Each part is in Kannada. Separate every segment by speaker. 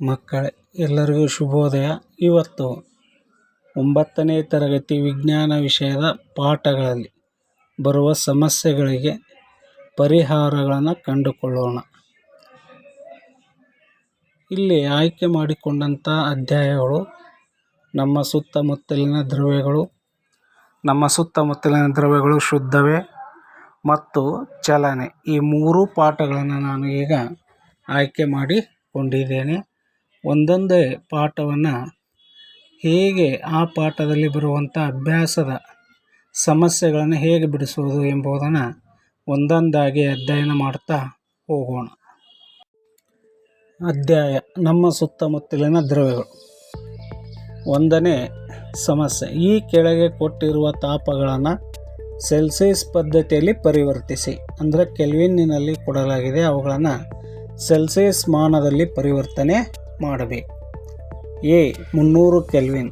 Speaker 1: ಮಕ್ಕಳೇ, ಎಲ್ಲರಿಗೂ ಶುಭೋದಯ. ಇವತ್ತು 9ನೇ ತರಗತಿ ವಿಜ್ಞಾನ ವಿಷಯದ ಪಾಠಗಳಲ್ಲಿ ಬರುವ ಸಮಸ್ಯೆಗಳಿಗೆ ಪರಿಹಾರಗಳನ್ನು ಕಂಡುಕೊಳ್ಳೋಣ. ಇಲ್ಲಿ ಆಯ್ಕೆ ಮಾಡಿಕೊಂಡಂಥ ಅಧ್ಯಾಯಗಳು ನಮ್ಮ ಸುತ್ತಮುತ್ತಲಿನ ದ್ರವ್ಯಗಳು ಶುದ್ಧವೇ ಮತ್ತು ಚಲನೆ, ಈ 3 ಪಾಠಗಳನ್ನು ನಾನು ಈಗ ಆಯ್ಕೆ ಮಾಡಿಕೊಂಡಿದ್ದೇನೆ. ಒಂದೊಂದೇ ಪಾಠವನ್ನು ಹೇಗೆ ಆ ಪಾಠದಲ್ಲಿ ಬರುವಂಥ ಅಭ್ಯಾಸದ ಸಮಸ್ಯೆಗಳನ್ನು ಹೇಗೆ ಬಿಡಿಸುವುದು ಎಂಬುದನ್ನು ಒಂದೊಂದಾಗಿ ಅಧ್ಯಯನ ಮಾಡ್ತಾ ಹೋಗೋಣ. ಅಧ್ಯಾಯ ನಮ್ಮ ಸುತ್ತಮುತ್ತಲಿನ ದ್ರವ್ಯಗಳು. 1ನೇ ಸಮಸ್ಯೆ, ಈ ಕೆಳಗೆ ಕೊಟ್ಟಿರುವ ತಾಪಗಳನ್ನು ಸೆಲ್ಸಿಯಸ್ ಪದ್ಧತಿಯಲ್ಲಿ ಪರಿವರ್ತಿಸಿ. ಅಂದರೆ ಕೆಲ್ವಿನ್ನಿನಲ್ಲಿ ಕೊಡಲಾಗಿದೆ, ಅವುಗಳನ್ನು ಸೆಲ್ಸಿಯಸ್ ಮಾನದಲ್ಲಿ ಪರಿವರ್ತನೆ ಮಾಡಬೇಕು. A 300 kelvin,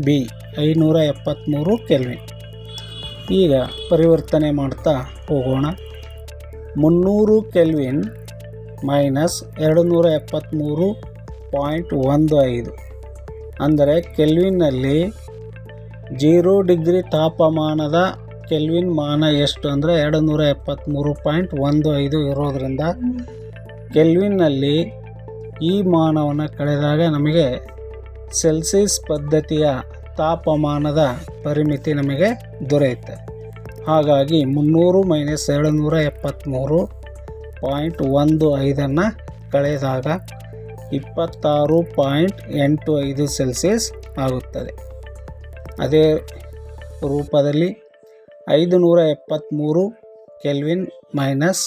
Speaker 1: B 573 kelvin. ಈಗ ಪರಿವರ್ತನೆ ಮಾಡ್ತಾ ಹೋಗೋಣ. 300 ಕೆಲ್ವಿನ್ ಮೈನಸ್ 273.15 ಅಂದರೆ ಕೆಲ್ವಿನ್ನಲ್ಲಿ 0 ಡಿಗ್ರಿ ತಾಪಮಾನದ ಕೆಲ್ವಿನ್ ಮಾನ ಎಷ್ಟು ಅಂದರೆ 273.15 ಇರೋದರಿಂದ ಕೆಲ್ವಿನ್ನಲ್ಲಿ ಈ ಮಾನವನ್ನು ಕಳೆದಾಗ ನಮಗೆ ಸೆಲ್ಸಿಯಸ್ ಪದ್ಧತಿಯ ತಾಪಮಾನದ ಪರಿಮಿತಿ ನಮಗೆ ದೊರೆಯುತ್ತೆ. ಹಾಗಾಗಿ 300 ಮೈನಸ್ 273.15 ಕಳೆದಾಗ 26.85 ಸೆಲ್ಸಿಯಸ್ ಆಗುತ್ತದೆ. ಅದೇ ರೂಪದಲ್ಲಿ 573 kelvin minus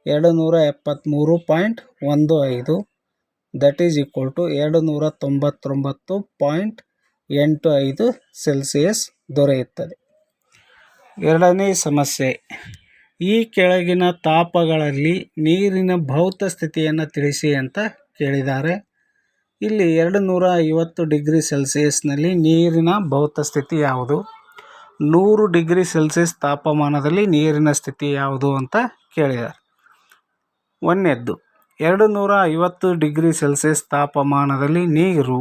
Speaker 1: 273.15 that is equal to 299.85 Celsius ದೊರೆಯುತ್ತದೆ. 2ನೇ ಸಮಸ್ಯೆ, ಈ ಕೆಳಗಿನ ತಾಪಗಳಲ್ಲಿ ನೀರಿನ ಭೌತ ಸ್ಥಿತಿಯನ್ನು ತಿಳಿಸಿ ಅಂತ ಕೇಳಿದ್ದಾರೆ. ಇಲ್ಲಿ 250 ಡಿಗ್ರಿ ಸೆಲ್ಸಿಯಸ್ನಲ್ಲಿ ನೀರಿನ ಭೌತ ಸ್ಥಿತಿ ಯಾವುದು, 100 ಡಿಗ್ರಿ ಸೆಲ್ಸಿಯಸ್ ತಾಪಮಾನದಲ್ಲಿ ನೀರಿನ ಸ್ಥಿತಿ ಯಾವುದು ಅಂತ ಕೇಳಿದ್ದಾರೆ. 1ನೇದ್ದು 250 ಡಿಗ್ರಿ ಸೆಲ್ಸಿಯಸ್ ತಾಪಮಾನದಲ್ಲಿ ನೀರು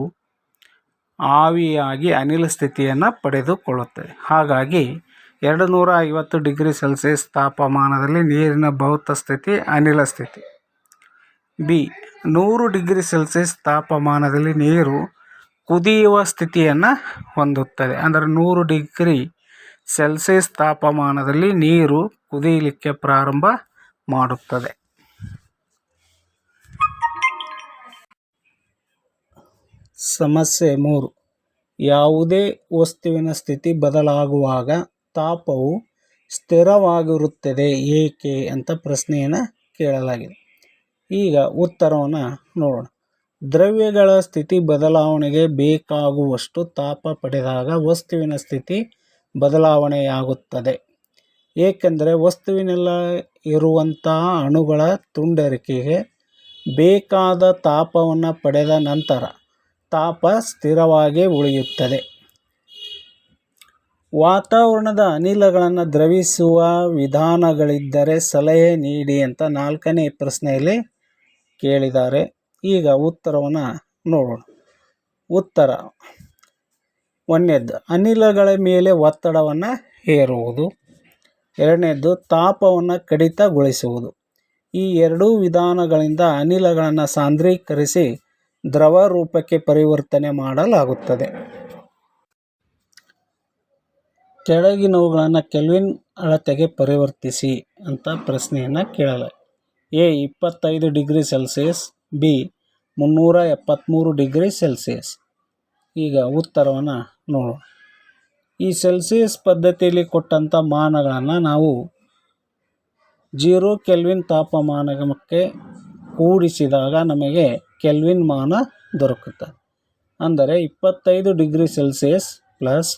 Speaker 1: ಆವಿಯಾಗಿ ಅನಿಲ ಸ್ಥಿತಿಯನ್ನು ಪಡೆದುಕೊಳ್ಳುತ್ತದೆ. ಹಾಗಾಗಿ 250 ಡಿಗ್ರಿ ಸೆಲ್ಸಿಯಸ್ ತಾಪಮಾನದಲ್ಲಿ ನೀರಿನ ಭೌತ ಸ್ಥಿತಿ ಅನಿಲ ಸ್ಥಿತಿ. ಬಿ 100 ಡಿಗ್ರಿ ಸೆಲ್ಸಿಯಸ್ ತಾಪಮಾನದಲ್ಲಿ ನೀರು ಕುದಿಯುವ ಸ್ಥಿತಿಯನ್ನು ಹೊಂದುತ್ತದೆ. ಅಂದರೆ 100 ಡಿಗ್ರಿ ಸೆಲ್ಸಿಯಸ್ ತಾಪಮಾನದಲ್ಲಿ ನೀರು ಕುದಿಯಲಿಕ್ಕೆ ಪ್ರಾರಂಭ ಮಾಡುತ್ತದೆ. ಸಮಸ್ಯೆ 3, ಯಾವುದೇ ವಸ್ತುವಿನ ಸ್ಥಿತಿ ಬದಲಾಗುವಾಗ ತಾಪವು ಸ್ಥಿರವಾಗಿರುತ್ತದೆ ಏಕೆ ಅಂತ ಪ್ರಶ್ನೆಯನ್ನು ಕೇಳಲಾಗಿದೆ. ಈಗ ಉತ್ತರವನ್ನು ನೋಡೋಣ. ದ್ರವ್ಯಗಳ ಸ್ಥಿತಿ ಬದಲಾವಣೆಗೆ ಬೇಕಾಗುವಷ್ಟು ತಾಪ ಪಡೆದಾಗ ವಸ್ತುವಿನ ಸ್ಥಿತಿ ಬದಲಾವಣೆಯಾಗುತ್ತದೆ. ಏಕೆಂದರೆ ವಸ್ತುವಿನೆಲ್ಲ ಇರುವಂತಹ ಅಣುಗಳ ತುಂಡರಿಕೆಗೆ ಬೇಕಾದ ತಾಪವನ್ನು ಪಡೆದ ನಂತರ ತಾಪ ಸ್ಥಿರವಾಗಿ ಉಳಿಯುತ್ತದೆ. ವಾತಾವರಣದ ಅನಿಲಗಳನ್ನು ದ್ರವಿಸುವ ವಿಧಾನಗಳಿದ್ದರೆ ಸಲಹೆ ನೀಡಿ ಅಂತ 4ನೇ ಪ್ರಶ್ನೆಯಲ್ಲಿ ಕೇಳಿದ್ದಾರೆ. ಈಗ ಉತ್ತರವನ್ನು ನೋಡೋಣ. ಉತ್ತರ 1ನೇದ್ದು ಅನಿಲಗಳ ಮೇಲೆ ಒತ್ತಡವನ್ನು ಹೇರುವುದು, 2ನೇದ್ದು ತಾಪವನ್ನು ಕಡಿತಗೊಳಿಸುವುದು. ಈ 2 ವಿಧಾನಗಳಿಂದ ಅನಿಲಗಳನ್ನು ಸಾಂದ್ರೀಕರಿಸಿ ದ್ರವ ರೂಪಕ್ಕೆ ಪರಿವರ್ತನೆ ಮಾಡಲಾಗುತ್ತದೆ. ಕೆಳಗಿನವುಗಳನ್ನು ಕೆಲ್ವಿನ್ ಅಳತೆಗೆ ಪರಿವರ್ತಿಸಿ ಅಂತ ಪ್ರಶ್ನೆಯನ್ನು ಕೇಳಲಾಗಿದೆ. A 25 degree Celsius, B 373 degree Celsius. ಈಗ ಉತ್ತರವನ್ನು ನೋಡೋಣ. ಈ ಸೆಲ್ಸಿಯಸ್ ಪದ್ಧತಿಯಲ್ಲಿ ಕೊಟ್ಟಂಥ ಮಾನಗಳನ್ನು ನಾವು 0 ಕೆಲ್ವಿನ್ ತಾಪಮಾನಕ್ಕೆ ಕೂಡಿಸಿದಾಗ ನಮಗೆ ಕೆಲ್ವಿನ್ ಮಾನ ದೊರಕುತ್ತದೆ. ಅಂದರೆ 25 degree Celsius plus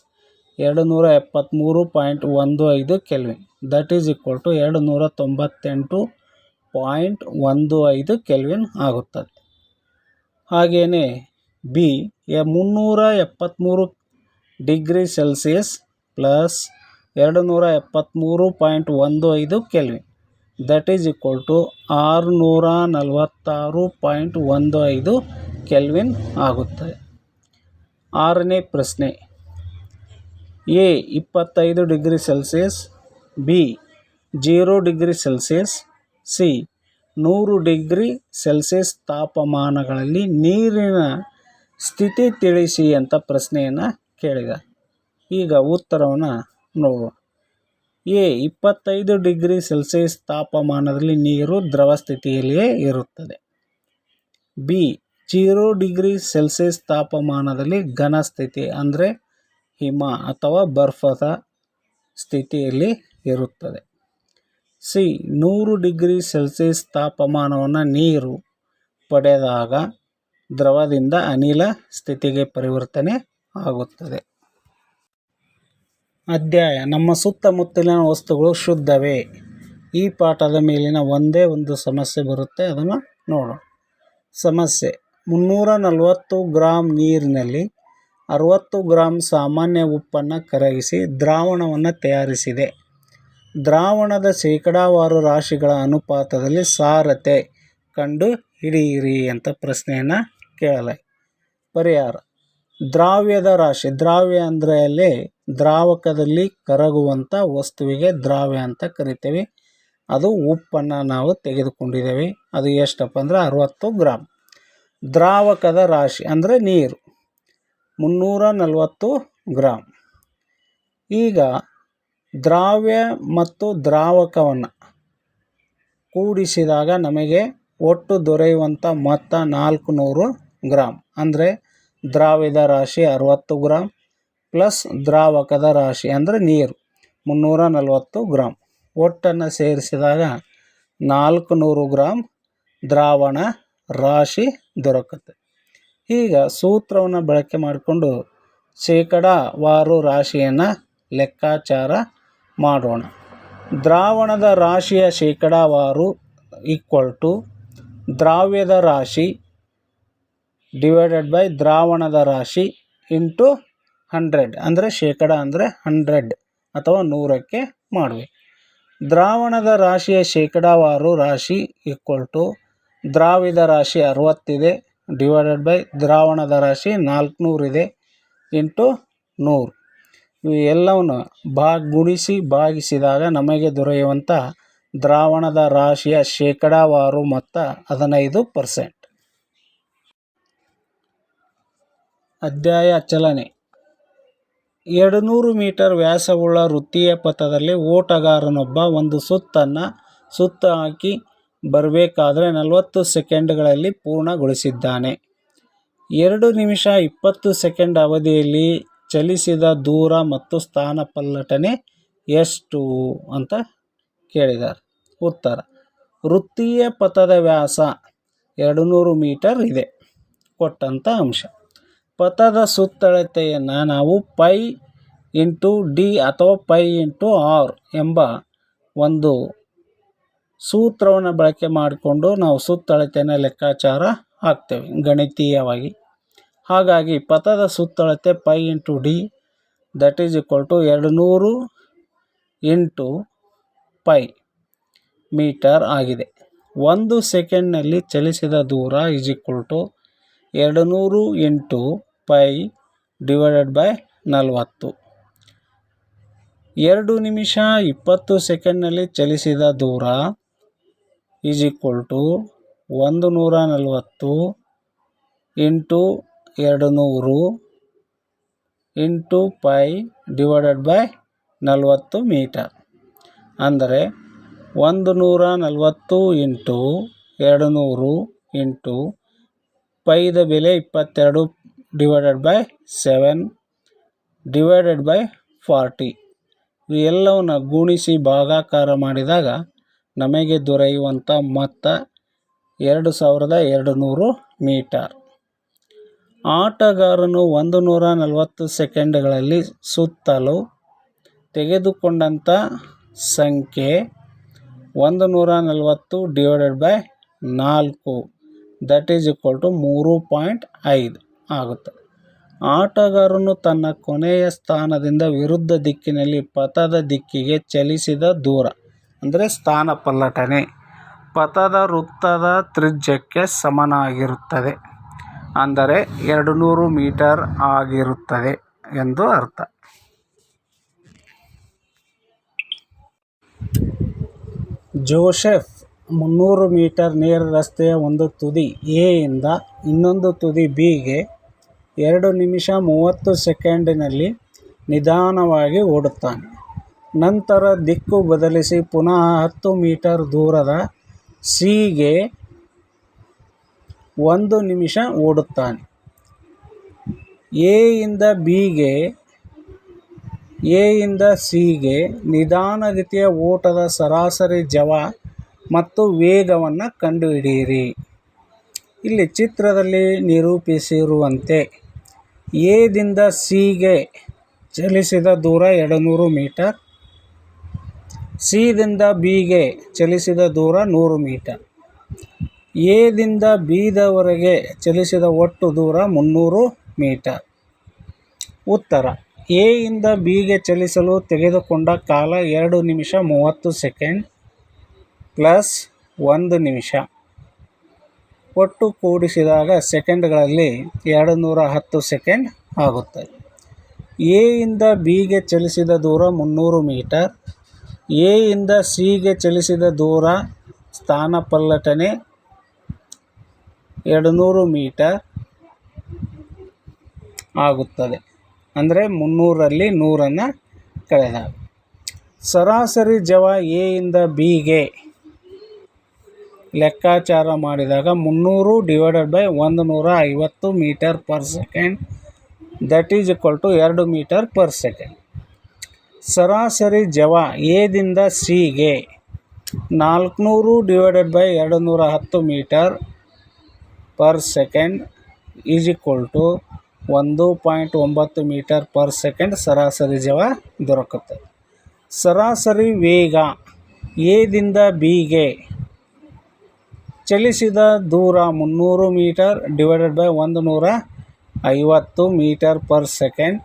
Speaker 1: 273.15 Kelvin that is equal to 298.15 Kelvin ಆಗುತ್ತದೆ. ಹಾಗೆಯೇ B 373 degree Celsius plus 273.15 Kelvin that is equal to 646.15 Kelvin ಆಗುತ್ತದೆ. 6ನೇ ಪ್ರಶ್ನೆ, A 25 degree Celsius, B 0 degree Celsius, C 100 degree Celsius ತಾಪಮಾನಗಳಲ್ಲಿ ನೀರಿನ ಸ್ಥಿತಿ ತಿಳಿಸಿ ಅಂತ ಪ್ರಶ್ನೆಯನ್ನು ಕೇಳಿದ. ಈಗ ಉತ್ತರವನ್ನು ನೋಡೋಣ. ಎ 25 ಡಿಗ್ರಿ ಸೆಲ್ಸಿಯಸ್ ತಾಪಮಾನದಲ್ಲಿ ನೀರು ದ್ರವ ಸ್ಥಿತಿಯಲ್ಲಿಯೇ ಇರುತ್ತದೆ. ಬಿ 0 ಡಿಗ್ರಿ ಸೆಲ್ಸಿಯಸ್ ತಾಪಮಾನದಲ್ಲಿ ಘನ ಸ್ಥಿತಿ ಅಂದರೆ ಹಿಮ ಅಥವಾ ಬರ್ಫದ ಸ್ಥಿತಿಯಲ್ಲಿ ಇರುತ್ತದೆ. ಸಿ 100 ಡಿಗ್ರಿ ಸೆಲ್ಸಿಯಸ್ ತಾಪಮಾನವನ್ನು ನೀರು ಪಡೆದಾಗ ದ್ರವದಿಂದ ಅನಿಲ ಸ್ಥಿತಿಗೆ ಪರಿವರ್ತನೆ ಆಗುತ್ತದೆ. ಅಧ್ಯಾಯ ನಮ್ಮ ಸುತ್ತಮುತ್ತಲಿನ ವಸ್ತುಗಳು ಶುದ್ಧವೇ? ಈ ಪಾಠದ ಮೇಲಿನ ಒಂದೇ ಒಂದು ಸಮಸ್ಯೆ ಬರುತ್ತೆ, ಅದನ್ನು ನೋಡೋಣ. ಸಮಸ್ಯೆ: 340 ಗ್ರಾಂ ನೀರಿನಲ್ಲಿ 60 ಗ್ರಾಂ ಸಾಮಾನ್ಯ ಉಪ್ಪನ್ನು ಕರಗಿಸಿ ದ್ರಾವಣವನ್ನು ತಯಾರಿಸಿದೆ. ದ್ರಾವಣದ ಶೇಕಡಾವಾರು ರಾಶಿಗಳ ಅನುಪಾತದಲ್ಲಿ ಸಾರತೆ ಕಂಡು ಹಿಡಿಯಿರಿ ಅಂತ ಪ್ರಶ್ನೆಯನ್ನು ಕೇಳಲಾಗಿದೆ. ಪರಿಹಾರ: ದ್ರಾವ್ಯದ ರಾಶಿ, ದ್ರಾವ್ಯ ಅಂದರೆ ಅಲ್ಲಿ ದ್ರಾವಕದಲ್ಲಿ ಕರಗುವಂಥ ವಸ್ತುವಿಗೆ ದ್ರಾವ್ಯ ಅಂತ ಕರಿತೇವೆ. ಅದು ಉಪ್ಪನ್ನು ನಾವು ತೆಗೆದುಕೊಂಡಿದ್ದೇವೆ. ಅದು ಎಷ್ಟಪ್ಪ ಅಂದರೆ 60 ಗ್ರಾಂ. ದ್ರಾವಕದ ರಾಶಿ ಅಂದರೆ ನೀರು 340 ಗ್ರಾಂ. ಈಗ ದ್ರಾವ್ಯ ಮತ್ತು ದ್ರಾವಕವನ್ನು ಕೂಡಿಸಿದಾಗ ನಮಗೆ ಒಟ್ಟು ದೊರೆಯುವಂಥ ಮೊತ್ತ 400 ಗ್ರಾಂ. ಅಂದರೆ ದ್ರಾವ್ಯದ ರಾಶಿ 60 ಗ್ರಾಂ ಪ್ಲಸ್ ದ್ರಾವಕದ ರಾಶಿ ಅಂದರೆ ನೀರು 340 ಗ್ರಾಂ. ಒಟ್ಟನ್ನು ಸೇರಿಸಿದಾಗ 400 ಗ್ರಾಂ ದ್ರಾವಣ ರಾಶಿ ದೊರಕುತ್ತೆ. ಈಗ ಸೂತ್ರವನ್ನು ಬಳಕೆ ಮಾಡಿಕೊಂಡು ಶೇಕಡಾವಾರು ರಾಶಿಯನ್ನು ಲೆಕ್ಕಾಚಾರ ಮಾಡೋಣ. ದ್ರಾವಣದ ರಾಶಿಯ ಶೇಕಡಾವಾರು ಈಕ್ವಲ್ ಟು ದ್ರಾವ್ಯದ ರಾಶಿ ಡಿವೈಡೆಡ್ ಬೈ ದ್ರಾವಣದ ರಾಶಿ ಇಂಟು 100 ಅಂದರೆ ಶೇಕಡ ಅಂದರೆ 100 ಅಥವಾ 100ಕ್ಕೆ ಮಾಡಬೇಕು. ದ್ರಾವಣದ ರಾಶಿಯ ಶೇಕಡಾವಾರು ರಾಶಿ ಈಕ್ವಲ್ ಟು ದ್ರಾವ್ಯದ ರಾಶಿ 60 ಇದೆ ಡಿವೈಡೆಡ್ ಬೈ ದ್ರಾವಣದ ರಾಶಿ 400 ಇದೆ ಇಂಟು 100. ಇವು ಎಲ್ಲವನ್ನು ಗುಣಿಸಿ ಭಾಗಿಸಿದಾಗ ನಮಗೆ ದೊರೆಯುವಂಥ ದ್ರಾವಣದ ರಾಶಿಯ ಶೇಕಡಾವಾರು ಮೊತ್ತ 15%. ಅಧ್ಯಾಯ ಚಲನೆ. 200 ಮೀಟರ್ ವ್ಯಾಸವುಳ್ಳ ವೃತ್ತೀಯ ಪಥದಲ್ಲಿ ಓಟಗಾರನೊಬ್ಬ ಒಂದು ಸುತ್ತನ್ನು ಸುತ್ತ ಹಾಕಿ ಬರಬೇಕಾದ್ರೆ 40 ಸೆಕೆಂಡ್ಗಳಲ್ಲಿ ಪೂರ್ಣಗೊಳಿಸಿದ್ದಾನೆ. 2 ನಿಮಿಷ 20 ಸೆಕೆಂಡ್ ಅವಧಿಯಲ್ಲಿ ಚಲಿಸಿದ ದೂರ ಮತ್ತು ಸ್ಥಾನ ಪಲ್ಲಟನೆ ಎಷ್ಟು ಅಂತ ಕೇಳಿದ್ದಾರೆ. ಉತ್ತರ: ವೃತ್ತೀಯ ಪಥದ ವ್ಯಾಸ 200 ಮೀಟರ್ ಇದೆ ಕೊಟ್ಟಂಥ ಅಂಶ. ಪಥದ ಸುತ್ತಳತೆಯನ್ನು ನಾವು ಪೈ ಇಂಟು ಡಿ ಅಥವಾ ಪೈ ಇಂಟು ಆರ್ ಎಂಬ ಒಂದು ಸೂತ್ರವನ್ನು ಬಳಕೆ ಮಾಡಿಕೊಂಡು ನಾವು ಸುತ್ತಳತೆಯನ್ನು ಲೆಕ್ಕಾಚಾರ ಹಾಕ್ತೇವೆ ಗಣಿತೀಯವಾಗಿ. ಹಾಗಾಗಿ ಪಥದ ಸುತ್ತಳತೆ pi into D that is equal to 200 into pi metre ಆಗಿದೆ. 1 ಸೆಕೆಂಡ್ನಲ್ಲಿ ಚಲಿಸಿದ ದೂರ is equal to 200 into pi divided by 40. 2 ನಿಮಿಷ 20 ಸೆಕೆಂಡ್ನಲ್ಲಿ ಚಲಿಸಿದ ದೂರ is equal to 140 into 200 into pi divided by 40 metre. ಅಂದರೆ 140 ಇಂಟು 200 ಇಂಟು ಪೈದ ಬೆಲೆ 22 ಡಿವೈಡೆಡ್ ಬೈ 7 ಡಿವೈಡೆಡ್ ಬೈ 40. ಇವೆಲ್ಲವನ್ನು ಗುಣಿಸಿ ಭಾಗಾಕಾರ ಮಾಡಿದಾಗ ನಮಗೆ ದೊರೆಯುವಂಥ ಮೊತ್ತ 2200 ಮೀಟರ್. ಆಟಗಾರನು 140 ಸೆಕೆಂಡ್ಗಳಲ್ಲಿ ಸುತ್ತಲು ತೆಗೆದುಕೊಂಡಂಥ ಸಂಖ್ಯೆ 140 divided by 4 that is equal to 3.5 ಆಗುತ್ತೆ. ಆಟಗಾರನು ತನ್ನ ಕೊನೆಯ ಸ್ಥಾನದಿಂದ ವಿರುದ್ಧ ದಿಕ್ಕಿನಲ್ಲಿ ಪಥದ ದಿಕ್ಕಿಗೆ ಚಲಿಸಿದ ದೂರ ಅಂದರೆ ಸ್ಥಾನ ಪಲ್ಲಟನೆ ಪಥದ ವೃತ್ತದ ತ್ರಿಜ್ಯಕ್ಕೆ ಸಮನಾಗಿರುತ್ತದೆ. ಅಂದರೆ 200 ಮೀಟರ್ ಆಗಿರುತ್ತದೆ ಎಂದು ಅರ್ಥ. ಜೋಸೆಫ್ 300 ಮೀಟರ್ ನೇರ ರಸ್ತೆಯ ಒಂದು ತುದಿ ಎ ಇಂದ ಇನ್ನೊಂದು ತುದಿ ಬಿ ಗೆ 2 ನಿಮಿಷ 30 ಸೆಕೆಂಡಿನಲ್ಲಿ ನಿಧಾನವಾಗಿ ಓಡುತ್ತಾನೆ. ನಂತರ ದಿಕ್ಕು ಬದಲಿಸಿ ಪುನಃ 10 ಮೀಟರ್ ದೂರದ ಸಿ ಗೆ 1 ನಿಮಿಷ ಓಡುತ್ತಾನೆ. ಎ ಇಂದ ಸಿ ಗೆ ನಿಧಾನಗತಿಯ ಓಟದ ಸರಾಸರಿ ಜವ ಮತ್ತು ವೇಗವನ್ನು ಕಂಡುಹಿಡಿಯಿರಿ. ಇಲ್ಲಿ ಚಿತ್ರದಲ್ಲಿ ನಿರೂಪಿಸಿರುವಂತೆ ಎ ದಿಂದ ಸಿ ಗೆ ಚಲಿಸಿದ ದೂರ 200 ಮೀಟರ್, ಸಿ ದಿಂದ ಬಿ ಗೆ ಚಲಿಸಿದ ದೂರ 100 ಮೀಟರ್. ಎ ದಿಂದ ಬಿ ದವರೆಗೆ ಚಲಿಸಿದ ಒಟ್ಟು ದೂರ 300 ಮೀಟರ್. ಉತ್ತರ: ಎ ಇಂದ ಬಿ ಗೆ ಚಲಿಸಲು ತೆಗೆದುಕೊಂಡ ಕಾಲ 2 ನಿಮಿಷ 30 ಸೆಕೆಂಡ್ ಪ್ಲಸ್ 1 ನಿಮಿಷ. ಒಟ್ಟು ಕೂಡಿಸಿದಾಗ ಸೆಕೆಂಡ್ಗಳಲ್ಲಿ 210 ಸೆಕೆಂಡ್ ಆಗುತ್ತದೆ. ಎ ಇಂದ ಬಿ ಗೆ ಚಲಿಸಿದ ದೂರ 300 ಮೀಟರ್. ಎ ಇಂದ ಸಿ ಗೆ ಚಲಿಸಿದ ದೂರ ಸ್ಥಾನಪಲ್ಲಟನೆ 200 ಮೀಟರ್ ಆಗುತ್ತದೆ. ಅಂದರೆ 300ರಲ್ಲಿ 100ನ್ನು ಕಳೆದಾಗ ಸರಾಸರಿ ಜವ ಎ ಇಂದ ಬಿ ಗೆ ಲೆಕ್ಕಾಚಾರ ಮಾಡಿದಾಗ 300/150 metre per second that is equal to 2 metre per second. ಸರಾಸರಿ ಜವ ಎ ದಿಂದ ಸಿ ಗೆ 400/210 metre per second is equal to 1.9 metre per second ಸರಾಸರಿ ಜವ ದೊರಕುತ್ತದೆ. ಸರಾಸರಿ ವೇಗ ಎ ದಿಂದ ಬಿ ಗೆ ಚಲಿಸಿದ ದೂರ 300 metre /150 metre per second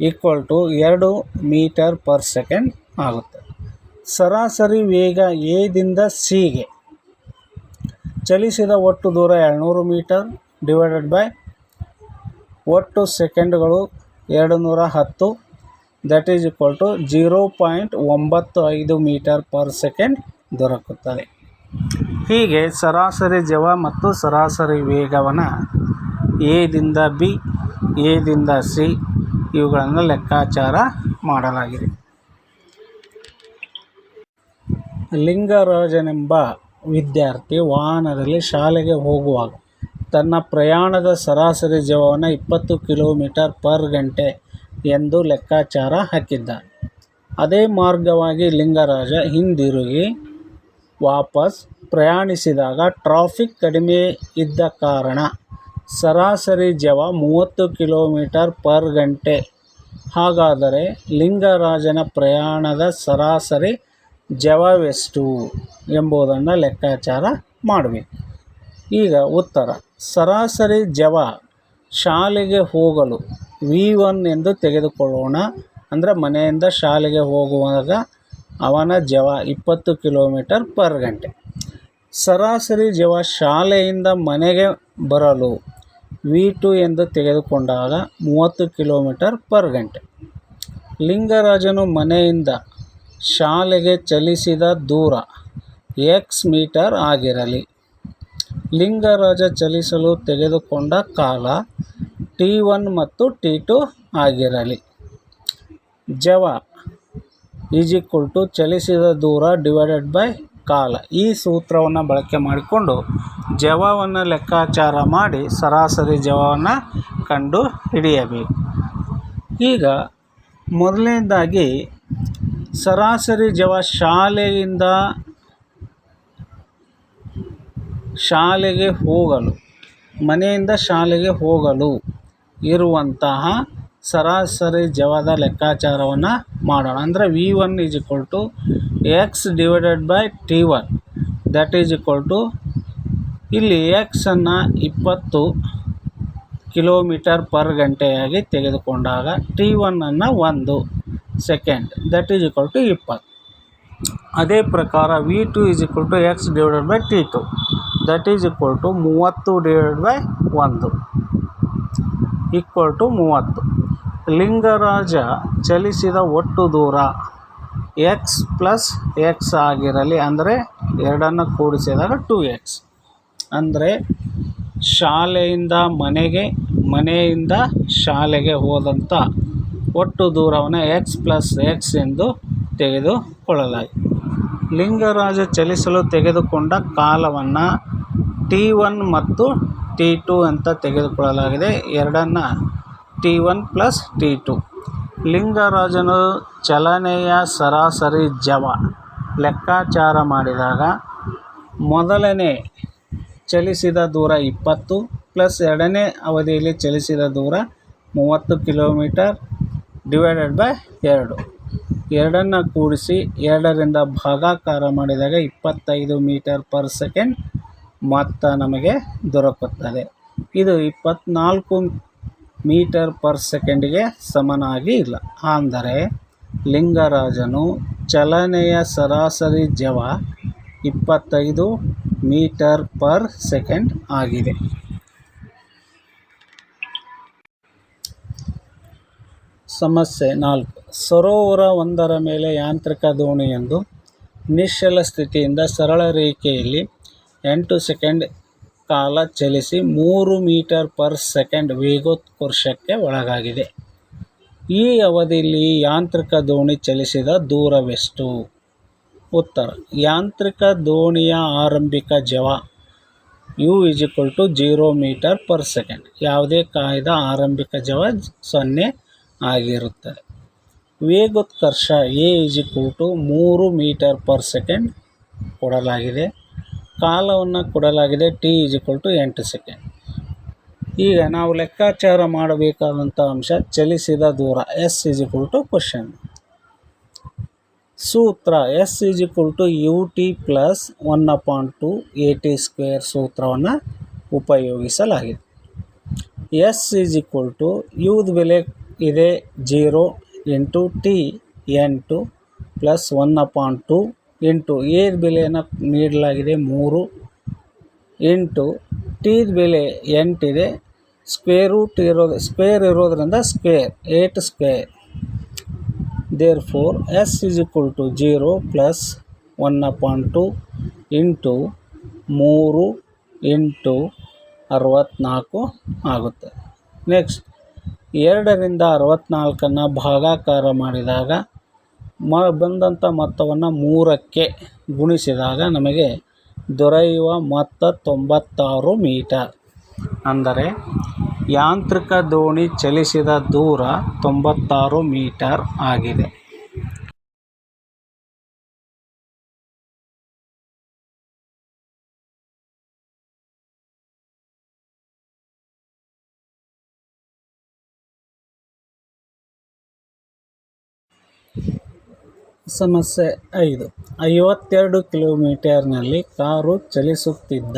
Speaker 1: equal to 2 metre per second ಆಗುತ್ತದೆ. ಸರಾಸರಿ ವೇಗ ಎ ದಿಂದ ಸಿ ಗೆ ಚಲಿಸಿದ ಒಟ್ಟು ದೂರ 200 ಮೀಟರ್ ಒಟ್ಟು ಸೆಕೆಂಡ್ಗಳು 210 that is equal to 0.95 metre per second ದೊರಕುತ್ತದೆ. ಹೀಗೆ ಸರಾಸರಿ ಜವ ಮತ್ತು ಸರಾಸರಿ ವೇಗವನ್ನು ಎ ದಿಂದ ಬಿ, ಎ ದಿಂದ ಸಿ ಇವುಗಳನ್ನು ಲೆಕ್ಕಾಚಾರ ಮಾಡಲಾಗಿದೆ. ಲಿಂಗರಾಜನೆಂಬ ವಿದ್ಯಾರ್ಥಿ ವಾಹನದಲ್ಲಿ ಶಾಲೆಗೆ ಹೋಗುವಾಗ ತನ್ನ ಪ್ರಯಾಣದ ಸರಾಸರಿ ಜವವನ್ನು 20 ಕಿಲೋಮೀಟರ್ ಪರ್ ಗಂಟೆ ಎಂದು ಲೆಕ್ಕಾಚಾರ ಹಾಕಿದ್ದಾನೆ. ಅದೇ ಮಾರ್ಗವಾಗಿ ಲಿಂಗರಾಜ ಹಿಂದಿರುಗಿ ವಾಪಸ್ ಪ್ರಯಾಣಿಸಿದಾಗ ಟ್ರಾಫಿಕ್ ಕಡಿಮೆ ಇದ್ದ ಕಾರಣ ಸರಾಸರಿ ಜವ 30 ಕಿಲೋಮೀಟರ್ ಪರ್ ಗಂಟೆ. ಹಾಗಾದರೆ ಲಿಂಗರಾಜನ ಪ್ರಯಾಣದ ಸರಾಸರಿ ಜವವೆಷ್ಟು ಎಂಬುದನ್ನು ಲೆಕ್ಕಾಚಾರ ಮಾಡಬೇಕು. ಈಗ ಉತ್ತರ: ಸರಾಸರಿ ಜವ ಶಾಲೆಗೆ ಹೋಗಲು V1 ಎಂದು ತೆಗೆದುಕೊಳ್ಳೋಣ. ಅಂದರೆ ಮನೆಯಿಂದ ಶಾಲೆಗೆ ಹೋಗುವಾಗ ಅವನ ಜವ 20 ಕಿಲೋಮೀಟರ್ ಪರ್ ಗಂಟೆ. ಸರಾಸರಿ ಜವ ಶಾಲೆಯಿಂದ ಮನೆಗೆ ಬರಲು V2 ಎಂದು ತೆಗೆದುಕೊಂಡಾಗ 30 ಕಿಲೋಮೀಟರ್ ಪರ್ ಗಂಟೆ. ಲಿಂಗರಾಜನು ಮನೆಯಿಂದ ಶಾಲೆಗೆ ಚಲಿಸಿದ ದೂರ x ಮೀಟರ್ ಆಗಿರಲಿ. ಲಿಂಗರಾಜ ಚಲಿಸಲು ತೆಗೆದುಕೊಂಡ ಕಾಲ T1 ಮತ್ತು T2 ಆಗಿರಲಿ. ಜವ ಈಸ್ ಈಕ್ವಲ್ ಟು ಚಲಿಸಿದ ದೂರ ಡಿವೈಡೆಡ್ ಬೈ ಕಾಲ. ಈ ಸೂತ್ರವನ್ನು ಬಳಕೆ ಮಾಡಿಕೊಂಡು ಜವವನ್ನು ಲೆಕ್ಕಾಚಾರ ಮಾಡಿ ಸರಾಸರಿ ಜವವನ್ನು ಕಂಡು ಹಿಡಿಯಬೇಕು. ಈಗ ಮೊದಲನೇದಾಗಿ ಸರಾಸರಿ ಜವ ಮನೆಯಿಂದ ಶಾಲೆಗೆ ಹೋಗಲು ಇರುವಂತಹ ಸರಾಸರಿ ಜವದ ಲೆಕ್ಕಾಚಾರವನ್ನು ಮಾಡೋಣ. ಅಂದರೆ V1 is equal to x divided by T1 that is equal to ಇಲ್ಲಿ ಎಕ್ಸನ್ನು 20 ಕಿಲೋಮೀಟರ್ ಪರ್ ಗಂಟೆಯಾಗಿ ತೆಗೆದುಕೊಂಡಾಗ T1 1 second that is equal to 20. ಅದೇ ಪ್ರಕಾರ V2 is equal to x divided by T2 that is equal to 30/1 equal to 30. Lingaraja ಚಲಿಸಿದ ಒಟ್ಟು ದೂರ ಎಕ್ಸ್ ಪ್ಲಸ್ ಎಕ್ಸ್ ಆಗಿರಲಿ, ಅಂದರೆ ಎರಡನ್ನು ಕೂಡಿಸಿದಾಗ 2x. ಅಂದರೆ ಶಾಲೆಯಿಂದ ಮನೆಗೆ, ಮನೆಯಿಂದ ಶಾಲೆಗೆ ಹೋದಂಥ ಒಟ್ಟು ದೂರವನ್ನು ಎಕ್ಸ್ ಪ್ಲಸ್ ಎಕ್ಸ್ ಎಂದು ತೆಗೆದುಕೊಳ್ಳಲಾಗಿದೆ. ಲಿಂಗರಾಜ ಚಲಿಸಲು ತೆಗೆದುಕೊಂಡ ಕಾಲವನ್ನು T1 ಮತ್ತು T2 ಅಂತ ತೆಗೆದುಕೊಳ್ಳಲಾಗಿದೆ. ಎರಡನ್ನು T1 ಪ್ಲಸ್ T2. ಲಿಂಗರಾಜನು ಚಲನೆಯ ಸರಾಸರಿ ಜವ ಲೆಕ್ಕಾಚಾರ ಮಾಡಿದಾಗ ಮೊದಲನೇ ಚಲಿಸಿದ ದೂರ 20 ಪ್ಲಸ್ ಎರಡನೇ ಅವಧಿಯಲ್ಲಿ ಚಲಿಸಿದ ದೂರ 30 ಕಿಲೋಮೀಟರ್ ಡಿವೈಡೆಡ್ ಬೈ 2. ಎರಡನ್ನು ಕೂಡಿಸಿ 2ರಿಂದ ಭಾಗಾಕಾರ ಮಾಡಿದಾಗ 25 ಮೀಟರ್ ಪರ್ ಸೆಕೆಂಡ್ ಮೊತ್ತ ನಮಗೆ ದೊರಕುತ್ತದೆ. ಇದು 24 ಮೀಟರ್ ಪರ್ ಸೆಕೆಂಡಿಗೆ ಸಮನಾಗಿ ಇಲ್ಲ. ಅಂದರೆ ಲಿಂಗರಾಜನು ಚಲನೆಯ ಸರಾಸರಿ ಜವ 25 ಮೀಟರ್ ಪರ್ ಸೆಕೆಂಡ್ ಆಗಿದೆ. ಸಮಸ್ಯೆ 4. ಸರೋವರ ಒಂದರ ಮೇಲೆ ಯಾಂತ್ರಿಕ ದೋಣಿಯೊಂದು ನಿಶ್ಚಲ ಸ್ಥಿತಿಯಿಂದ ಸರಳ ರೇಖೆಯಲ್ಲಿ 8 ಸೆಕೆಂಡ್ ಕಾಲ ಚಲಿಸಿ 3 ಮೀಟರ್ ಪರ್ ಸೆಕೆಂಡ್ ವೇಗೋತ್ಕರ್ಷಕ್ಕೆ ಒಳಗಾಗಿದೆ. ಈ ಅವಧಿಯಲ್ಲಿ ಯಾಂತ್ರಿಕ ದೋಣಿ ಚಲಿಸಿದ ದೂರವೆಷ್ಟು? ಉತ್ತರ: ಯಾಂತ್ರಿಕ ದೋಣಿಯ ಆರಂಭಿಕ ಜವ u = 0 ಮೀಟರ್ ಪರ್ ಸೆಕೆಂಡ್. ಯಾವುದೇ ಕಾಯ್ದ ಆರಂಭಿಕ ಜವ 0 ಆಗಿರುತ್ತದೆ. ವೇಗೋತ್ಕರ್ಷ a = 3 ಮೀಟರ್ ಪರ್ ಸೆಕೆಂಡ್ ಕೊಡಲಾಗಿದೆ. ಕಾಲವನ್ನು ಕೊಡಲಾಗಿದೆ, t = 8 ಸೆಕೆಂಡ್. ಈಗ ನಾವು ಲೆಕ್ಕಾಚಾರ ಮಾಡಬೇಕಾದಂಥ ಅಂಶ ಚಲಿಸಿದ ದೂರ s = ಕ್ವಶನ್. ಸೂತ್ರ s = ut ಪ್ಲಸ್ 1/2 at² ಸೂತ್ರವನ್ನು ಉಪಯೋಗಿಸಲಾಗಿದೆ. s uದ ಬೆಲೆ ಇದೆ 0 ಇಂಟು t 8 ಪ್ಲಸ್ 1/2 ಇಂಟು ಎದ ಬೆಲೆಯನ್ನು ನೀಡಲಾಗಿದೆ 3 ಇಂಟು ಟಿದ ಬೆಲೆ 8 ಇದೆ. ಸ್ಕ್ವೇರ್ ಇರೋದ್ರಿಂದ square 8². Therefore s = 0 plus 1/2 into 3 into 64 ಆಗುತ್ತೆ. ನೆಕ್ಸ್ಟ್ 2ರಿಂದ 64ನ್ನು ಭಾಗಾಕಾರ ಮಾಡಿದಾಗ ಬಂದಂಥ ಮೊತ್ತವನ್ನು 3ಕ್ಕೆ ಗುಣಿಸಿದಾಗ ನಮಗೆ ದೊರೆಯುವ ಮೊತ್ತ 96 ಮೀಟರ್. ಅಂದರೆ ಯಾಂತ್ರಿಕ ದೋಣಿ ಚಲಿಸಿದ ದೂರ 96 ಮೀಟರ್ ಆಗಿದೆ. ಸಮಸ್ಯೆ 5. 52 ಕಿಲೋಮೀಟರ್ನಲ್ಲಿ ಕಾರು ಚಲಿಸುತ್ತಿದ್ದ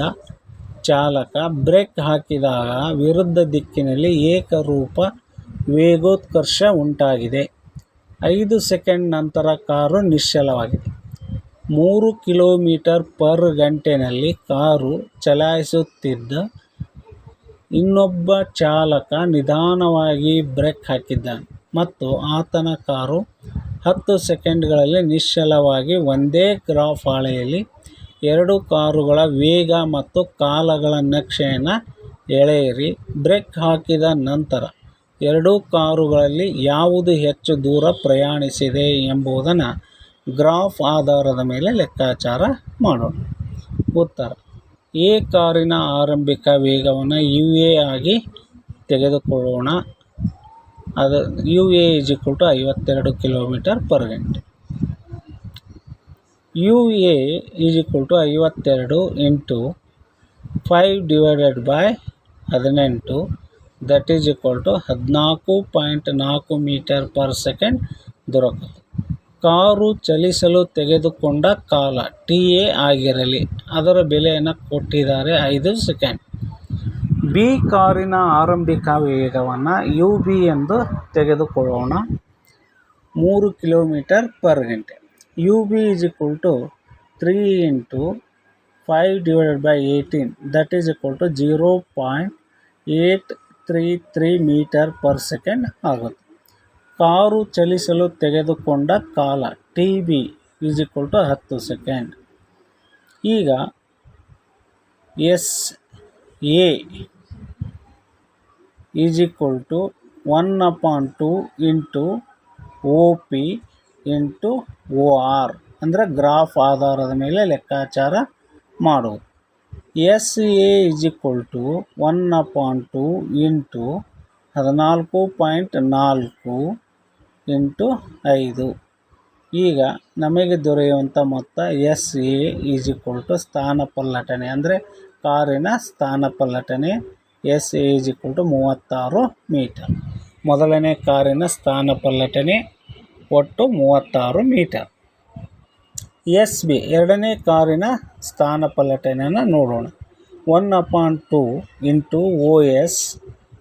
Speaker 1: ಚಾಲಕ ಬ್ರೇಕ್ ಹಾಕಿದಾಗ ವಿರುದ್ಧ ದಿಕ್ಕಿನಲ್ಲಿ ಏಕರೂಪ ವೇಗೋತ್ಕರ್ಷ ಉಂಟಾಗಿದೆ. 5 ಸೆಕೆಂಡ್ ನಂತರ ಕಾರು ನಿಶ್ಚಲವಾಗಿದೆ. 3 ಕಿಲೋಮೀಟರ್ ಪರ್ ಗಂಟೆನಲ್ಲಿ ಕಾರು ಚಲಾಯಿಸುತ್ತಿದ್ದ ಇನ್ನೊಬ್ಬ ಚಾಲಕ ನಿಧಾನವಾಗಿ ಬ್ರೇಕ್ ಹಾಕಿದ್ದಾನೆ ಮತ್ತು ಆತನ ಕಾರು 10 ಸೆಕೆಂಡ್ಗಳಲ್ಲಿ ನಿಶ್ಚಲವಾಗಿ ಒಂದೇ ಗ್ರಾಫ್ ಹಾಳೆಯಲ್ಲಿ 2 ಕಾರುಗಳ ವೇಗ ಮತ್ತು ಕಾಲಗಳ ನಕ್ಷೆಯನ್ನು ಎಳೆಯಿರಿ. ಬ್ರೇಕ್ ಹಾಕಿದ ನಂತರ 2 ಕಾರುಗಳಲ್ಲಿ ಯಾವುದು ಹೆಚ್ಚು ದೂರ ಪ್ರಯಾಣಿಸಿದೆ ಎಂಬುದನ್ನು ಗ್ರಾಫ್ ಆಧಾರದ ಮೇಲೆ ಲೆಕ್ಕಾಚಾರ ಮಾಡೋಣ. ಉತ್ತರ: ಎ ಕಾರಿನ ಆರಂಭಿಕ ವೇಗವನ್ನು UA ಆಗಿ ತೆಗೆದುಕೊಳ್ಳೋಣ. ಅದು UA = 52 ಕಿಲೋಮೀಟರ್ ಪರ್ ಗಂಟೆ. UA = 52 into 5/18 that is equal to 14.4 metre per second ದೊರಕುತ್ತದೆ. ಕಾರು ಚಲಿಸಲು ತೆಗೆದುಕೊಂಡ ಕಾಲ TA ಆಗಿರಲಿ, ಅದರ ಬೆಲೆಯನ್ನು ಕೊಟ್ಟಿದ್ದಾರೆ 5 ಸೆಕೆಂಡ್. ಬಿ ಕಾರಿನ ಆರಂಭಿಕ ವೇಗವನ್ನು UB ಎಂದು ತೆಗೆದುಕೊಳ್ಳೋಣ. 3 ಕಿಲೋಮೀಟರ್ ಪರ್ ಗಂಟೆ. UB = 3 into 5/18 that is equal to 0.833 metre per second ಆಗುತ್ತೆ. ಕಾರು ಚಲಿಸಲು ತೆಗೆದುಕೊಂಡ ಕಾಲ TB is equal to 10 second. ಈಗ SA is equal to 1/2 into OP into OR ಅಂದರೆ ಗ್ರಾಫ್ ಆಧಾರದ ಮೇಲೆ ಲೆಕ್ಕಾಚಾರ ಮಾಡೋದು. SA is equal to 1/2 into 14.4 into 5. ಈಗ ನಮಗೆ ದೊರೆಯುವಂಥ ಮೊತ್ತ SA ಈಸ್ ಈಕ್ವಲ್ ಟು ಸ್ಥಾನಪಲ್ಲಟನೆ ಅಂದರೆ ಕಾರಿನ ಸ್ಥಾನಪಲ್ಲಟನೆ SA is equal to 36 metre. ಮೊದಲನೇ ಕಾರಿನ ಸ್ಥಾನಪಲ್ಲಟನೆ ಒಟ್ಟು 36 ಮೀಟರ್. SB ಎರಡನೇ ಕಾರಿನ ಸ್ಥಾನಪಲ್ಲಟನೆಯನ್ನು ನೋಡೋಣ. 1/2 into OS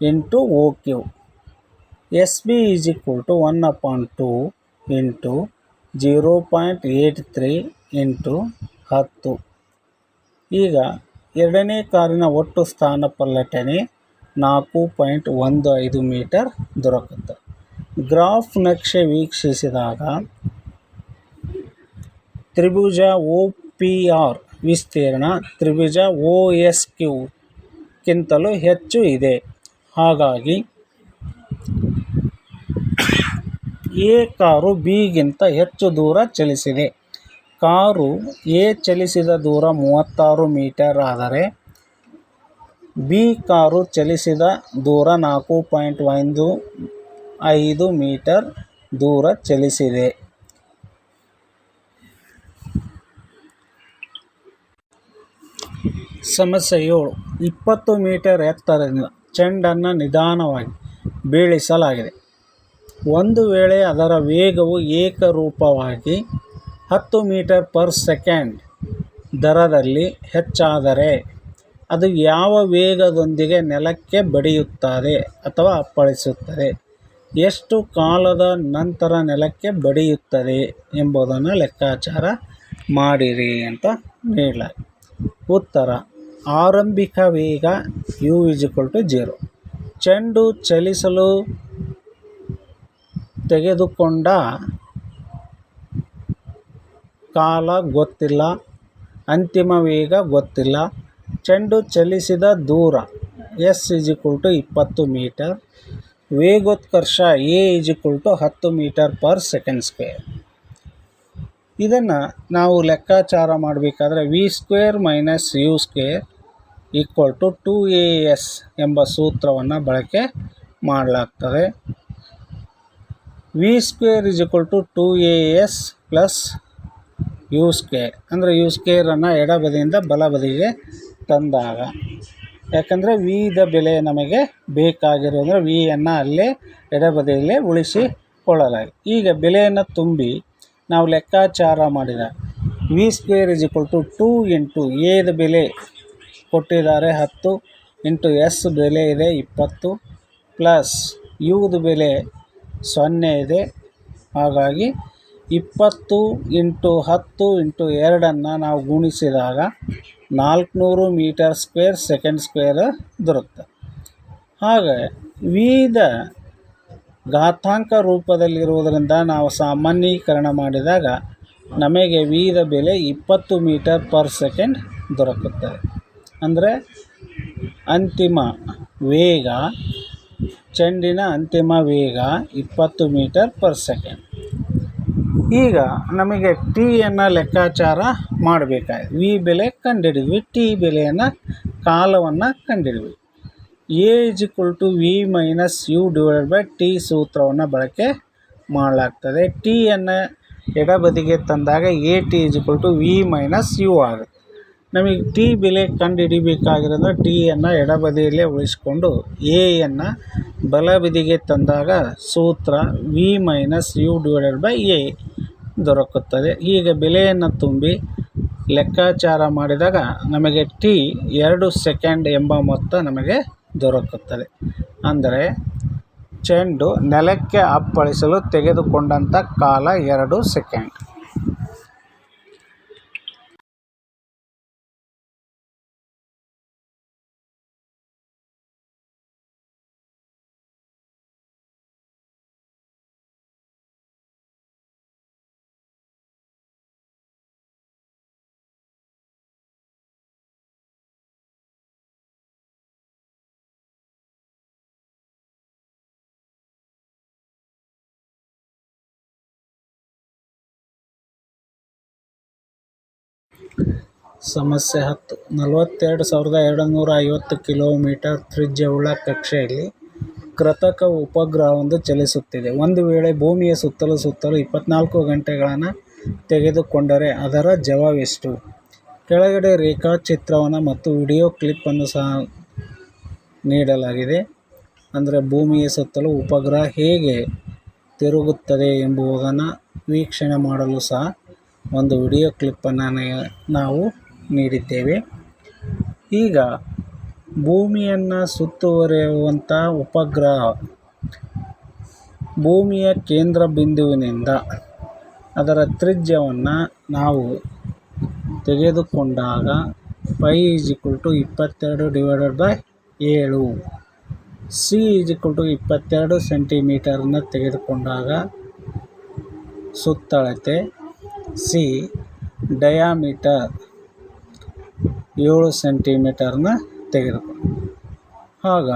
Speaker 1: into OQ. SB is equal to 1/2 into 0.83 into 10. ಈಗ ಎರಡನೇ ಕಾರಿನ ಒಟ್ಟು ಸ್ಥಾನಪಲ್ಲಟನೆ 4.15 ಮೀಟರ್ ದೊರಕುತ್ತೆ. ಗ್ರಾಫ್ ನಕ್ಷೆ ವೀಕ್ಷಿಸಿದಾಗ ತ್ರಿಭುಜ OPR ವಿಸ್ತೀರ್ಣ ತ್ರಿಭುಜ OSQ ಕ್ಕಿಂತಲೂ ಹೆಚ್ಚು ಇದೆ. ಹಾಗಾಗಿ A ಕಾರು Bಗಿಂತ ಹೆಚ್ಚು ದೂರ ಚಲಿಸಿದೆ. ಕಾರು A ಚಲಿಸಿದ ದೂರ 36 ಮೀಟರ್ ಆದರೆ B ಕಾರು ಚಲಿಸಿದ ದೂರ 4.15 ಮೀಟರ್ ದೂರ ಚಲಿಸಿದೆ. ಸಮಸ್ಯೆ 7. 20 ಮೀಟರ್ ಎತ್ತರದಿಂದ ಚೆಂಡನ್ನು ನಿಧಾನವಾಗಿ ಬೀಳಿಸಲಾಗಿದೆ. ಒಂದು ವೇಳೆ ಅದರ ವೇಗವು ಏಕರೂಪವಾಗಿ 10 ಮೀಟರ್ ಪರ್ ಸೆಕೆಂಡ್ ದರದಲ್ಲಿ ಹೆಚ್ಚಾದರೆ ಅದು ಯಾವ ವೇಗದೊಂದಿಗೆ ನೆಲಕ್ಕೆ ಬಡಿಯುತ್ತದೆ ಅಥವಾ ಅಪ್ಪಳಿಸುತ್ತದೆ? ಎಷ್ಟು ಕಾಲದ ನಂತರ ನೆಲಕ್ಕೆ ಬಡಿಯುತ್ತದೆ ಎಂಬುದನ್ನು ಲೆಕ್ಕಾಚಾರ ಮಾಡಿರಿ ಅಂತ ನೀಡಲಾಗಿದೆ. ಉತ್ತರ: ಆರಂಭಿಕ ವೇಗ u = 0. ಚೆಂಡು ಚಲಿಸಲು ತೆಗೆದುಕೊಂಡ ಕಾಲ ಗೊತ್ತಿಲ್ಲ, ಅಂತಿಮ ವೇಗ ಗೊತ್ತಿಲ್ಲ. ಚೆಂಡು ಚಲಿಸಿದ ದೂರ s = 20 ಮೀಟರ್. ವೇಗೋತ್ಕರ್ಷ a = 10 metre per second square. ಇದನ್ನು ನಾವು ಲೆಕ್ಕಾಚಾರ ಮಾಡಬೇಕಾದ್ರೆ v² - u² = 2as ಎಂಬ ಸೂತ್ರವನ್ನು ಬಳಕೆ ಮಾಡಲಾಗ್ತದೆ. v² = 2as ಪ್ಲಸ್ u² ಅಂದರೆ u² ಎಡಬದಿಯಿಂದ ಬಲಬದಿಗೆ ತಂದಾಗ, ಯಾಕಂದರೆ ವಿದ ಬೆಲೆ ನಮಗೆ ಬೇಕಾಗಿರೋದ್ರೆ ವಿಯನ್ನು ಅಲ್ಲೇ ಎಡಬದಿಯಲ್ಲೇ ಉಳಿಸಿಕೊಳ್ಳಲಾಗಿದೆ. ಈಗ ಬೆಲೆಯನ್ನು ತುಂಬಿ ನಾವು ಲೆಕ್ಕಾಚಾರ ಮಾಡಿದಾಗ v² = 2 ಇಂಟು ಎದ ಬೆಲೆ ಕೊಟ್ಟಿದ್ದಾರೆ 10 ಇಂಟು s ಬೆಲೆ ಇದೆ 20 ಪ್ಲಸ್ ಯುದ ಬೆಲೆ 0 ಇದೆ. ಹಾಗಾಗಿ 20 ಇಂಟು 10 ಇಂಟು 2 ನಾವು ಗುಣಿಸಿದಾಗ 400 ಮೀಟರ್ ಸ್ಕ್ವೇರ್ ಸೆಕೆಂಡ್ ಸ್ಕ್ವೇರ್ ದೊರಕುತ್ತೆ. ಹಾಗೆ ವಿದ ಘಾತಾಂಕ ರೂಪದಲ್ಲಿರುವುದರಿಂದ ನಾವು ಸಾಮಾನ್ಯೀಕರಣ ಮಾಡಿದಾಗ ನಮಗೆ ವಿದ ಬೆಲೆ 20 ಮೀಟರ್ ಪರ್ ಸೆಕೆಂಡ್ ದೊರಕುತ್ತದೆ. ಅಂದರೆ ಅಂತಿಮ ವೇಗ, ಚೆಂಡಿನ ಅಂತಿಮ ವೇಗ 20 ಮೀಟರ್ ಪರ್ ಸೆಕೆಂಡ್. ಈಗ ನಮಗೆ ಟಿಯನ್ನು ಲೆಕ್ಕಾಚಾರ ಮಾಡಬೇಕಾಗಿದೆ. ವಿ ಬೆಲೆ ಕಂಡುಹಿಡಿದ್ವಿ, ಟಿ ಬೆಲೆಯನ್ನು ಕಾಲವನ್ನು ಕಂಡುಹಿಡಿದ್ವಿ. a = v - u/t ಸೂತ್ರವನ್ನು ಬಳಕೆ ಮಾಡಲಾಗ್ತದೆ. ಟಿಯನ್ನು ಎಡಬದಿಗೆ ತಂದಾಗ AT = v - u ಆಗುತ್ತೆ. ನಮಗೆ ಟಿ ಬೆಲೆ ಕಂಡುಹಿಡಿಬೇಕಾಗಿರೋದ್ರೆ ಟಿಯನ್ನು ಎಡಬದಿಯಲ್ಲೇ ಉಳಿಸ್ಕೊಂಡು ಎಯನ್ನು ಬಲಬದಿಗೆ ತಂದಾಗ ಸೂತ್ರ v - u/a ದೊರಕುತ್ತದೆ. ಈಗ ಬೆಲೆಯನ್ನು ತುಂಬಿ ಲೆಕ್ಕಾಚಾರ ಮಾಡಿದಾಗ ನಮಗೆ t 2 ಸೆಕೆಂಡ್ ಎಂಬ ಮೊತ್ತ ನಮಗೆ ದೊರಕುತ್ತದೆ. ಅಂದರೆ ಚೆಂಡು ನೆಲಕ್ಕೆ ಅಪ್ಪಳಿಸಲು ತೆಗೆದುಕೊಂಡಂಥ ಕಾಲ 2 ಸೆಕೆಂಡ್. ಸಮಸ್ಯೆ 10. 42,250 ಕಿಲೋಮೀಟರ್ ತ್ರಿಜ್ಯವುಳ್ಳ ಕಕ್ಷೆಯಲ್ಲಿ ಕೃತಕ ಉಪಗ್ರಹವೊಂದು ಚಲಿಸುತ್ತಿದೆ. ಒಂದು ವೇಳೆ ಭೂಮಿಯ ಸುತ್ತಲೂ 24 ಗಂಟೆಗಳನ್ನು ತೆಗೆದುಕೊಂಡರೆ ಅದರ ಜವವೆಷ್ಟು? ಕೆಳಗಡೆ ರೇಖಾಚಿತ್ರವನ್ನು ಮತ್ತು ವಿಡಿಯೋ ಕ್ಲಿಪ್ಪನ್ನು ಸಹ ನೀಡಲಾಗಿದೆ. ಅಂದರೆ ಭೂಮಿಯ ಸುತ್ತಲೂ ಉಪಗ್ರಹ ಹೇಗೆ ತಿರುಗುತ್ತದೆ ಎಂಬುದನ್ನು ವೀಕ್ಷಣೆ ಮಾಡಲು ಸಹ ಒಂದು ವಿಡಿಯೋ ಕ್ಲಿಪ್ಪನ್ನು ನಾವು ನೀಡಿದ್ದೇವೆ. ಈಗ ಭೂಮಿಯನ್ನು ಸುತ್ತುವರಿಯುವಂಥ ಉಪಗ್ರಹ ಭೂಮಿಯ ಕೇಂದ್ರ ಬಿಂದುವಿನಿಂದ ಅದರ ತ್ರಿಜ್ಯವನ್ನು ನಾವು ತೆಗೆದುಕೊಂಡಾಗ π = 22/7, c = 22 ಸೆಂಟಿಮೀಟರನ್ನು ತೆಗೆದುಕೊಂಡಾಗ ಸುತ್ತಳತೆ, c ಡಯಾಮೀಟರ್ 7 ಸೆಂಟಿಮೀಟರನ್ನ ತೆಗೆದುಕೊಂಡು ಆಗ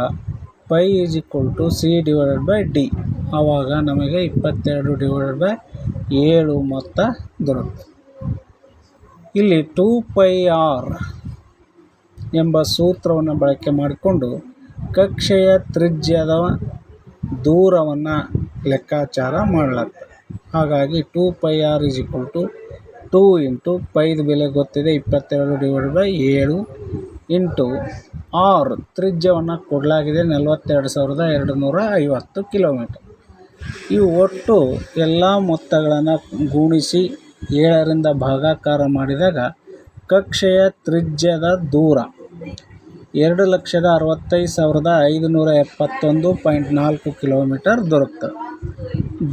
Speaker 1: π = c/d. ಆವಾಗ ನಮಗೆ 22/7 ಮೊತ್ತ ದೊರಕುತ್ತೆ. ಇಲ್ಲಿ 2πr ಎಂಬ ಸೂತ್ರವನ್ನು ಬಳಕೆ ಮಾಡಿಕೊಂಡು ಕಕ್ಷೆಯ ತ್ರಿಜ್ಯದ ದೂರವನ್ನು ಲೆಕ್ಕಾಚಾರ ಮಾಡಲಾಗ್ತದೆ. ಹಾಗಾಗಿ 2πr = 2 × π ಬೆಲೆ ಗೊತ್ತಿದೆ 22/7 ಇಂಟು r ತ್ರಿಜ್ಯವನ್ನು ಕೊಡಲಾಗಿದೆ 42,250 ಕಿಲೋಮೀಟರ್. ಇವು ಒಟ್ಟು ಎಲ್ಲ ಮೊತ್ತಗಳನ್ನು ಗುಣಿಸಿ 7ರಿಂದ ಭಾಗಾಕಾರ ಮಾಡಿದಾಗ ಕಕ್ಷೆಯ ತ್ರಿಜ್ಯದ ದೂರ 2,65,571.4 ಕಿಲೋಮೀಟರ್ ದೊರಕುತ್ತದೆ.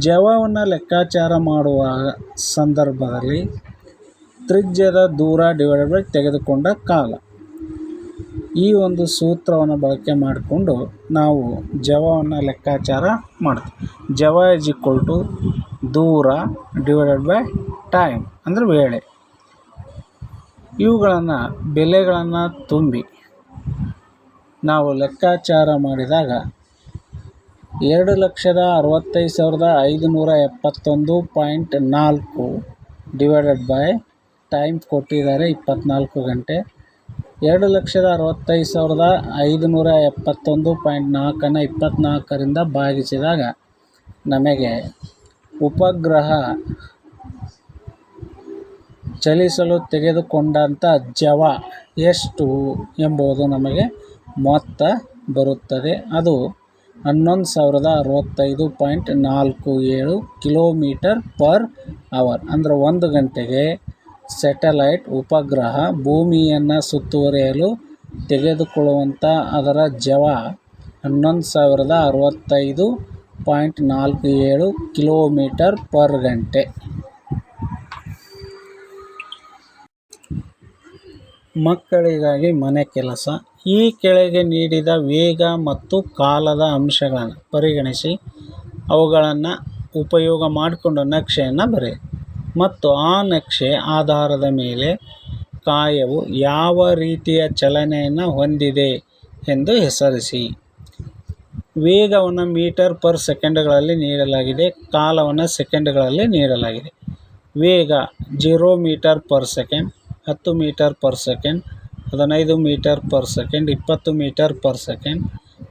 Speaker 1: ಜವವನ್ನು ಲೆಕ್ಕಾಚಾರ ಮಾಡುವ ಸಂದರ್ಭದಲ್ಲಿ ತ್ರಿಜ್ಯದ ದೂರ / ತೆಗೆದುಕೊಂಡ ಕಾಲ, ಈ ಒಂದು ಸೂತ್ರವನ್ನು ಬಳಕೆ ಮಾಡಿಕೊಂಡು ನಾವು ಜವವನ್ನು ಲೆಕ್ಕಾಚಾರ ಮಾಡ್ತೀವಿ. ಜವ = ದೂರ / ಟೈಮ್ ಅಂದರೆ ವೇಳೆ. ಇವುಗಳನ್ನು ಬೆಲೆಗಳನ್ನು ತುಂಬಿ ನಾವು ಲೆಕ್ಕಾಚಾರ ಮಾಡಿದಾಗ 2,65,571.4 ಟೈಮ್ ಕೊಟ್ಟಿದ್ದಾರೆ 24 ಗಂಟೆ. 2,65,571.4 24ರಿಂದ ಭಾಗಿಸಿದಾಗ ನಮಗೆ ಉಪಗ್ರಹ ಚಲಿಸಲು ತೆಗೆದುಕೊಂಡಂಥ ಜವ ಎಷ್ಟು ಎಂಬುದು ನಮಗೆ ಮೊತ್ತ ಬರುತ್ತದೆ. ಅದು 11,065.47 km/h. ಅಂದರೆ 1 ಗಂಟೆಗೆ ಸ್ಯಾಟಲೈಟ್ ಉಪಗ್ರಹ ಭೂಮಿಯನ್ನು ಸುತ್ತುವರಿಯಲು ತೆಗೆದುಕೊಳ್ಳುವಂಥ ಅದರ ಜವ 11,065.47 km/h. ಮಕ್ಕಳಿಗಾಗಿ ಮನೆ ಕೆಲಸ. ಈ ಕೆಳಗೆ ನೀಡಿದ ವೇಗ ಮತ್ತು ಕಾಲದ ಅಂಶಗಳನ್ನು ಪರಿಗಣಿಸಿ ಅವುಗಳನ್ನು ಉಪಯೋಗ ಮಾಡಿಕೊಂಡು ನಕ್ಷೆಯನ್ನು ಬರೆಯಿರಿ ಮತ್ತು ಆ ನಕ್ಷೆ ಆಧಾರದ ಮೇಲೆ ಕಾಯವು ಯಾವ ರೀತಿಯ ಚಲನೆಯನ್ನು ಹೊಂದಿದೆ ಎಂದು ಹೆಸರಿಸಿ. ವೇಗವನ್ನು ಮೀಟರ್/ಸೆಕೆಂಡ್ಗಳಲ್ಲಿ ನೀಡಲಾಗಿದೆ. ಕಾಲವನ್ನು ಸೆಕೆಂಡ್ಗಳಲ್ಲಿ ನೀಡಲಾಗಿದೆ. ವೇಗ 0 ಮೀಟರ್/ಸೆಕೆಂಡ್, 10 ಮೀಟರ್/ಸೆಕೆಂಡ್, 15 ಮೀಟರ್/ಸೆಕೆಂಡ್, 20 ಮೀಟರ್/ಸೆಕೆಂಡ್,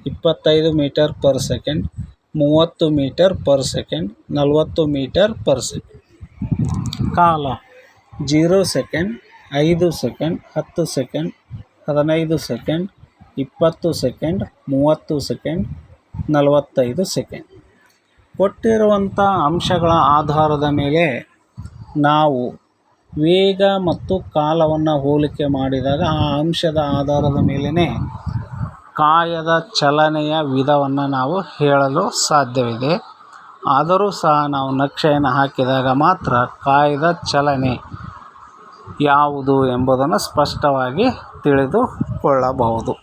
Speaker 1: 25 ಮೀಟರ್/ಸೆಕೆಂಡ್, 30 ಮೀಟರ್/ಸೆಕೆಂಡ್, 40 ಮೀಟರ್/ಸೆಕೆಂಡ್. ಕಾಲ 0 second, 5 second, 10 second, 15 second, 20 second, 30 second, 45 second. ಕೊಟ್ಟಿರುವಂಥ ಅಂಶಗಳ ಆಧಾರದ ಮೇಲೆ ನಾವು ವೇಗ ಮತ್ತು ಕಾಲವನ್ನು ಹೋಲಿಕೆ ಮಾಡಿದಾಗ ಆ ಅಂಶದ ಆಧಾರದ ಮೇಲೇ ಕಾಯದ ಚಲನೆಯ ವಿಧವನ್ನು ನಾವು ಹೇಳಲು ಸಾಧ್ಯವಿದೆ. ಆದರೂ ಸಹ ನಾವು ನಕ್ಷೆಯನ್ನು ಹಾಕಿದಾಗ ಮಾತ್ರ ಕಾಯದ ಚಲನೆ ಯಾವುದು ಎಂಬುದನ್ನು ಸ್ಪಷ್ಟವಾಗಿ ತಿಳಿದುಕೊಳ್ಳಬಹುದು.